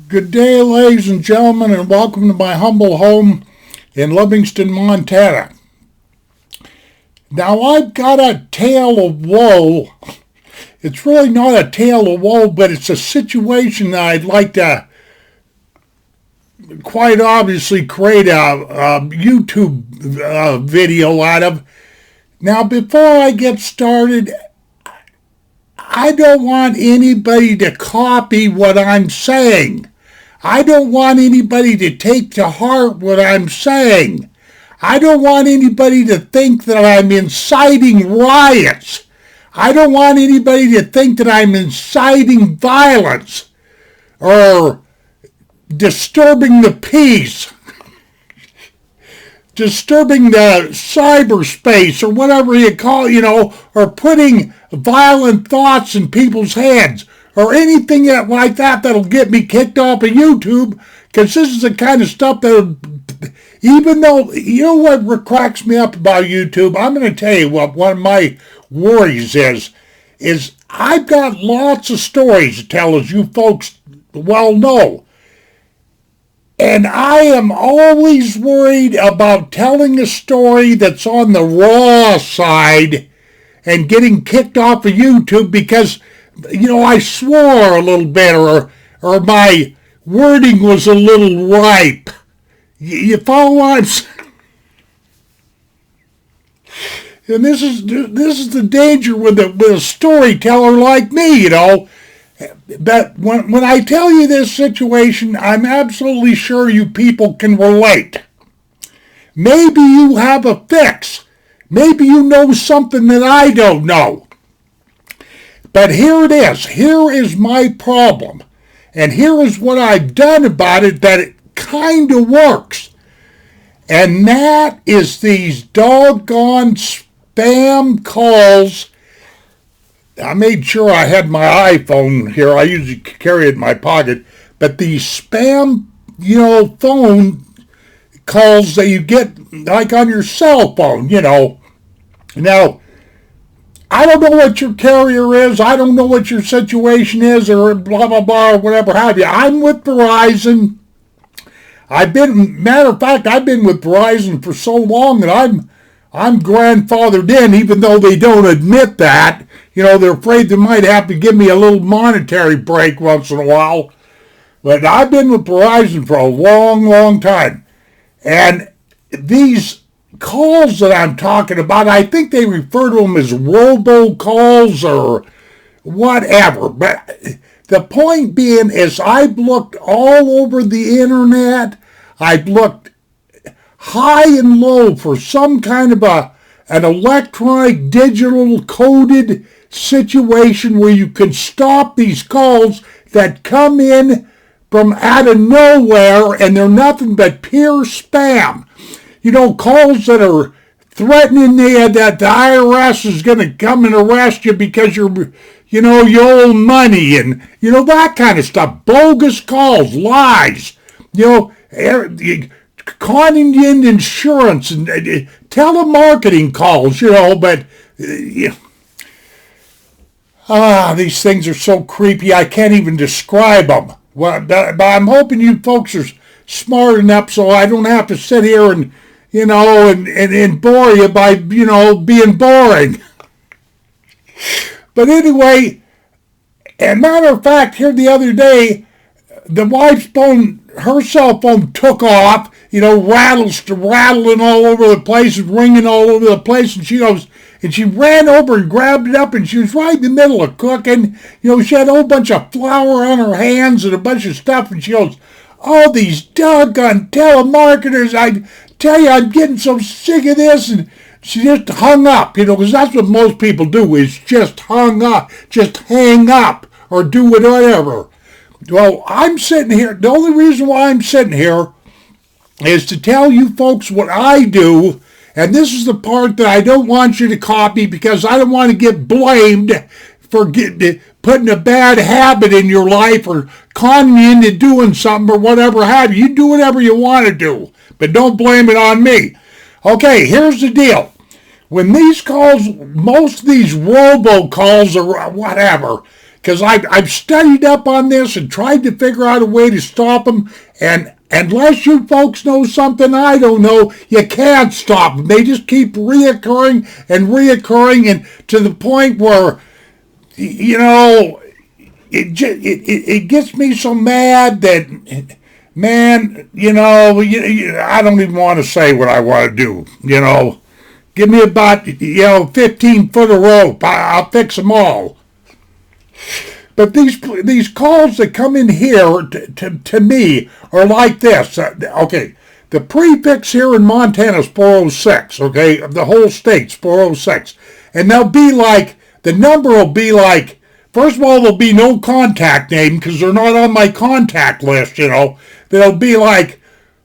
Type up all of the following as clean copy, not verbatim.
Good day, ladies and gentlemen, and welcome to my humble home in Livingston, Montana. Now, I've got a tale of woe. It's really not a tale of woe, but it's a situation that I'd like to quite obviously create a YouTube video out of. Now, before I get started, I don't want anybody to copy what I'm saying. I don't want anybody to take to heart what I'm saying. I don't want anybody to think that I'm inciting riots. I don't want anybody to think that I'm inciting violence or disturbing the peace, disturbing the cyberspace or whatever you call it, or putting violent thoughts in people's heads or anything like that that'll get me kicked off of YouTube, because this is the kind of stuff that, even though, what cracks me up about YouTube, I'm going to tell you what one of my worries is I've got lots of stories to tell, as you folks well know. And I am always worried about telling a story that's on the raw side and getting kicked off of YouTube because, I swore a little bit or my wording was a little ripe. You follow what I'm saying? And this is the danger with a storyteller like me, But when I tell you this situation, I'm absolutely sure you people can relate. Maybe you have a fix. Maybe you know something that I don't know. But here it is. Here is my problem. And here is what I've done about it that it kind of works. And that is these doggone spam calls. I made sure I had my iPhone here. I usually carry it in my pocket. But these spam, phone calls that you get like on your cell phone, Now, I don't know what your carrier is. I don't know what your situation is or blah, blah, blah, or whatever have you. I'm with Verizon. Matter of fact, I've been with Verizon for so long that I'm grandfathered in, even though they don't admit that. They're afraid they might have to give me a little monetary break once in a while. But I've been with Verizon for a long, long time. And these calls that I'm talking about, I think they refer to them as Robo calls or whatever. But the point being is I've looked all over the internet. I've looked high and low for some kind of an electronic, digital, coded situation where you can stop these calls that come in from out of nowhere, and they're nothing but pure spam. Calls that are threatening that the IRS is going to come and arrest you because you owe money and, that kind of stuff. Bogus calls, lies, conning you into insurance and telemarketing calls, but these things are so creepy I can't even describe them. Well, but I'm hoping you folks are smart enough so I don't have to sit here and bore you by, being boring. But anyway, and matter of fact, here the other day, the wife's phone, her cell phone took off, rattling all over the place and ringing all over the place, and she ran over and grabbed it up, and she was right in the middle of cooking. She had a whole bunch of flour on her hands and a bunch of stuff, and she goes, "Oh, these doggone telemarketers, I tell you, I'm getting so sick of this," and she just hung up, because that's what most people do, is just hang up, or do whatever. Well, I'm sitting here, the only reason why I'm sitting here is to tell you folks what I do. And this is the part that I don't want you to copy, because I don't want to get blamed for putting a bad habit in your life or conning you into doing something or whatever have you. You do whatever you want to do, but don't blame it on me. Okay, here's the deal. When these calls, most of these robo calls or whatever, because I've studied up on this and tried to figure out a way to stop them. And unless you folks know something I don't know, you can't stop them. They just keep reoccurring, and to the point where, you know, it gets me so mad that, man, you know, I don't even want to say what I want to do, you know. Give me about, 15 foot of rope. I'll fix them all. But these calls that come in here to me are like this. Okay, the prefix here in Montana is 406, okay? The whole state's 406. And they'll be like, the number will be like, first of all, there'll be no contact name because they're not on my contact list, you know. They'll be like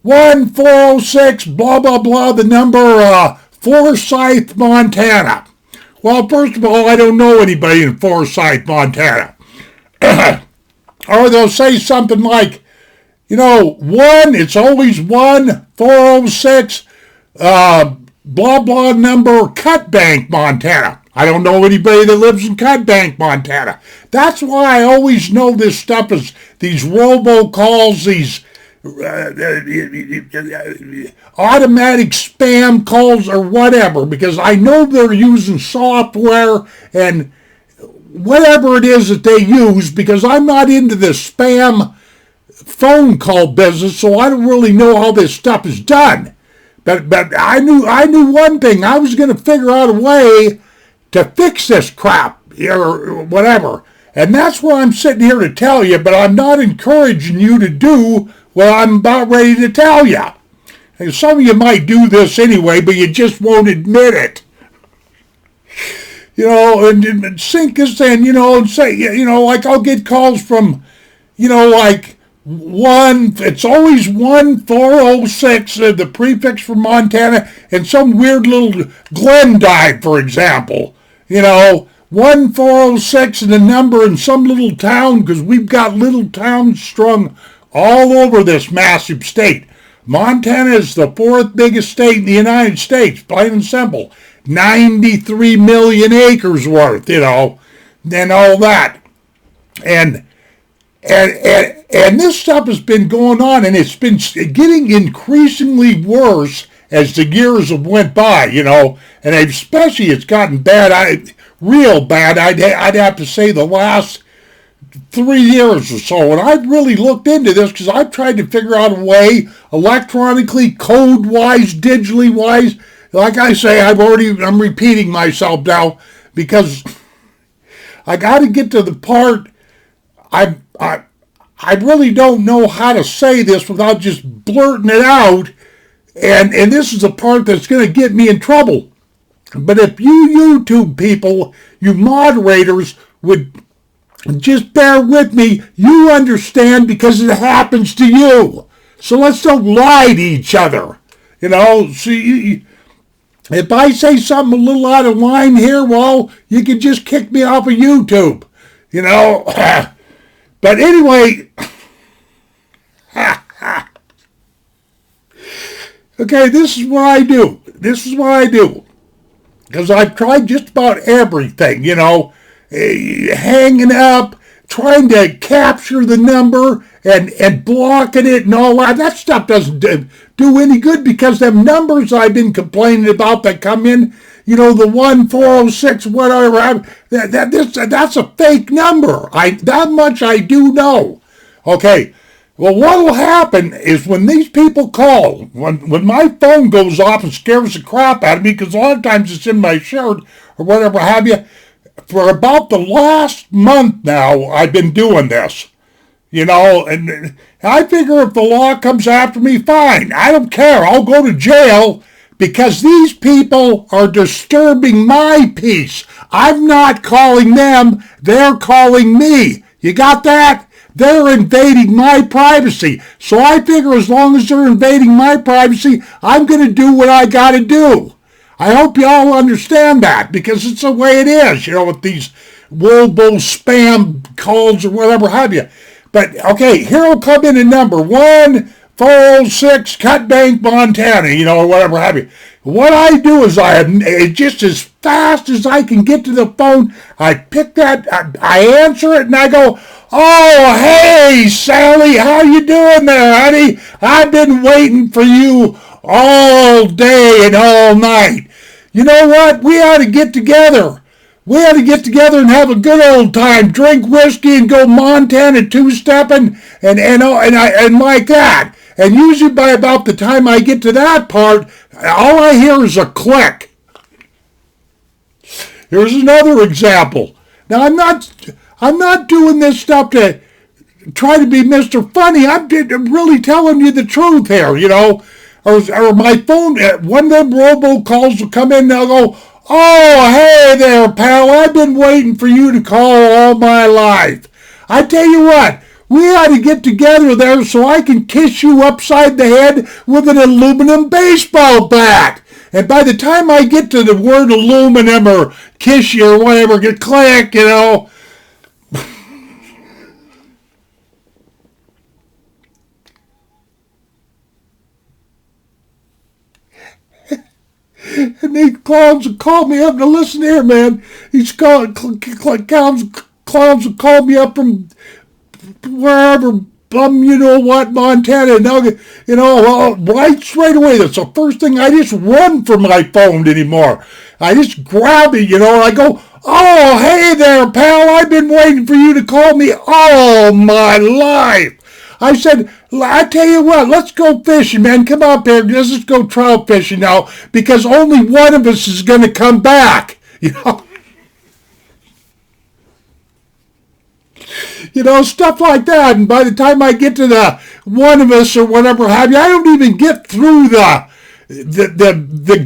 1406, blah, blah, blah, the number, Forsyth, Montana. Well, first of all, I don't know anybody in Forsyth, Montana. Or they'll say something like, it's always 406, blah, blah number, Cut Bank, Montana. I don't know anybody that lives in Cut Bank, Montana. That's why I always know this stuff is these Robo calls, these automatic spam calls or whatever, because I know they're using software and whatever it is that they use, because I'm not into the spam phone call business, so I don't really know how this stuff is done. But I knew one thing. I was going to figure out a way to fix this crap or whatever. And that's what I'm sitting here to tell you, but I'm not encouraging you to do what I'm about ready to tell you. And some of you might do this anyway, but you just won't admit it. And sink this in, and say, like I'll get calls from, like it's always 1406, the prefix for Montana, and some weird little Glendive, for example. 1406 and the number in some little town, because we've got little towns strung all over this massive state. Montana is the fourth biggest state in the United States, plain and simple. 93 million acres worth, and all that. And this stuff has been going on, and it's been getting increasingly worse as the years have went by, and especially it's gotten bad, real bad. I'd have to say the last 3 years or so, and I've really looked into this because I've tried to figure out a way, electronically, code-wise, digitally-wise. Like I say, I'm repeating myself now because I got to get to the part. I really don't know how to say this without just blurting it out, and this is the part that's going to get me in trouble. But if you YouTube people, you moderators, would just bear with me, you understand because it happens to you. So let's don't lie to each other. See, if I say something a little out of line here, well, you can just kick me off of YouTube. But anyway, okay, this is what I do. Because I've tried just about everything, hanging up, trying to capture the number and blocking it and all that. That stuff doesn't do any good because them numbers I've been complaining about that come in, the 1406, whatever, that's a fake number. That much I do know. Okay, well, what will happen is when these people call, when my phone goes off and scares the crap out of me, because a lot of times it's in my shirt or whatever have you, for about the last month now, I've been doing this. And I figure if the law comes after me, fine. I don't care. I'll go to jail because these people are disturbing my peace. I'm not calling them. They're calling me. You got that? They're invading my privacy. So I figure as long as they're invading my privacy, I'm going to do what I got to do. I hope you all understand that because it's the way it is, with these Robo spam calls or whatever have you. But, okay, here will come in a number, 1406, 406 Cut Bank, Montana, or whatever have you. What I do is just as fast as I can get to the phone, I pick that, I answer it, and I go, "Oh, hey, Sally, how you doing there, honey? I've been waiting for you all day and all night. You know what? We ought to get together. We ought to get together and have a good old time, drink whiskey and go Montana two-stepping and like that." And usually by about the time I get to that part, all I hear is a click. Here's another example. Now I'm not doing this stuff to try to be Mr. Funny. I'm really telling you the truth here, Or my phone, one of them Robo calls will come in and they'll go, "Oh, hey there, pal. I've been waiting for you to call all my life. I tell you what, we ought to get together there so I can kiss you upside the head with an aluminum baseball bat." And by the time I get to the word aluminum or kiss you or whatever, get click, And these clowns will call me up. Now listen here, man. These clowns will call me up from wherever, Montana. And right straight away. That's the first thing. I just run for my phone anymore. I just grab it, and I go, "Oh, hey there, pal. I've been waiting for you to call me all my life." I said, "I tell you what, let's go fishing, man. Come up here. Let's just go trout fishing now, because only one of us is going to come back." Stuff like that. And by the time I get to the one of us or whatever have you, I don't even get through the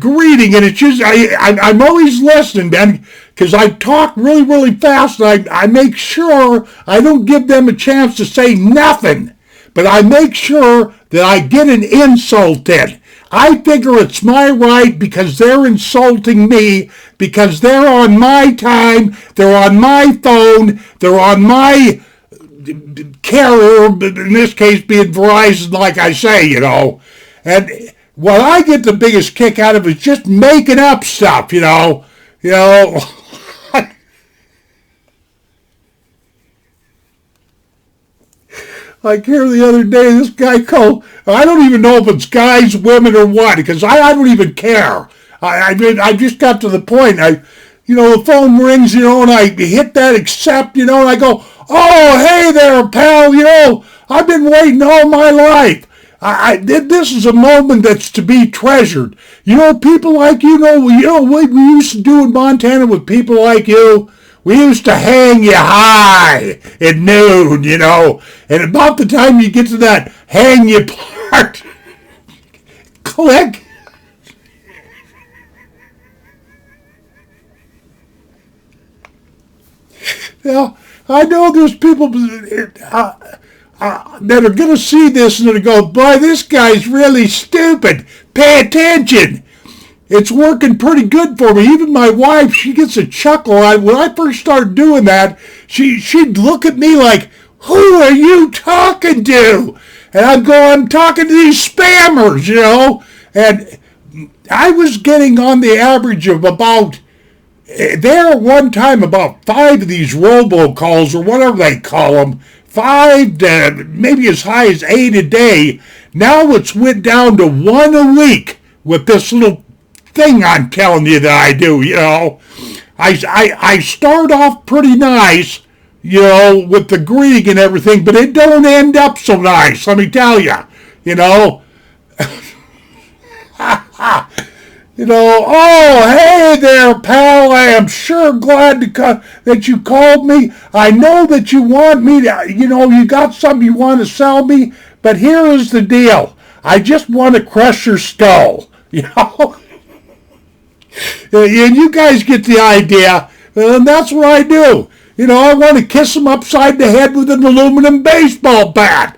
greeting. And it's just, I'm always listening, man, because I talk really, really fast. And I make sure I don't give them a chance to say nothing. But I make sure that I get an insult in. I figure it's my right because they're insulting me, because they're on my time, they're on my phone, they're on my carrier, in this case being Verizon, like I say, And what I get the biggest kick out of is just making up stuff, Like here the other day, this guy called, I don't even know if it's guys, women, or what, because I don't even care. I just got to the point. The phone rings, and I hit that accept, and I go, "Oh, hey there, pal, I've been waiting all my life. This is a moment that's to be treasured. People like what we used to do in Montana with people like you. We used to hang you high at noon, and about the time you get to that hang you part, click." I know there's people that are going to see this and they're going to go, "Boy, this guy's really stupid. Pay attention." It's working pretty good for me. Even my wife, she gets a chuckle. When I first started doing that, she'd look at me like, "Who are you talking to?" And I'm talking to these spammers, And I was getting on the average of about, there at one time, about 5 of these robocalls, or whatever they call them, 5 to maybe as high as 8 a day. Now it's went down to 1 a week with this little thing I'm telling you that I do, I start off pretty nice, with the greeting and everything, but it don't end up so nice, let me tell you, "Oh, hey there, pal. I am sure glad that you called me. I know that you want me to, you got something you want to sell me, but here is the deal. I just want to crush your skull," And you guys get the idea, and that's what I do. I want to kiss them upside the head with an aluminum baseball bat.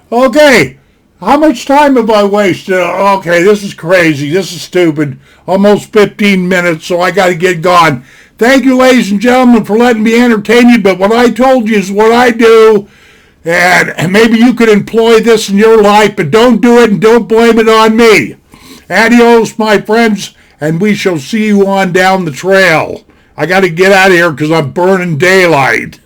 Okay, how much time have I wasted? Okay, this is crazy. This is stupid. Almost 15 minutes, so I got to get gone. Thank you, ladies and gentlemen, for letting me entertain you, but what I told you is what I do. And maybe you could employ this in your life, but don't do it and don't blame it on me. Adios, my friends, and we shall see you on down the trail. I got to get out of here because I'm burning daylight.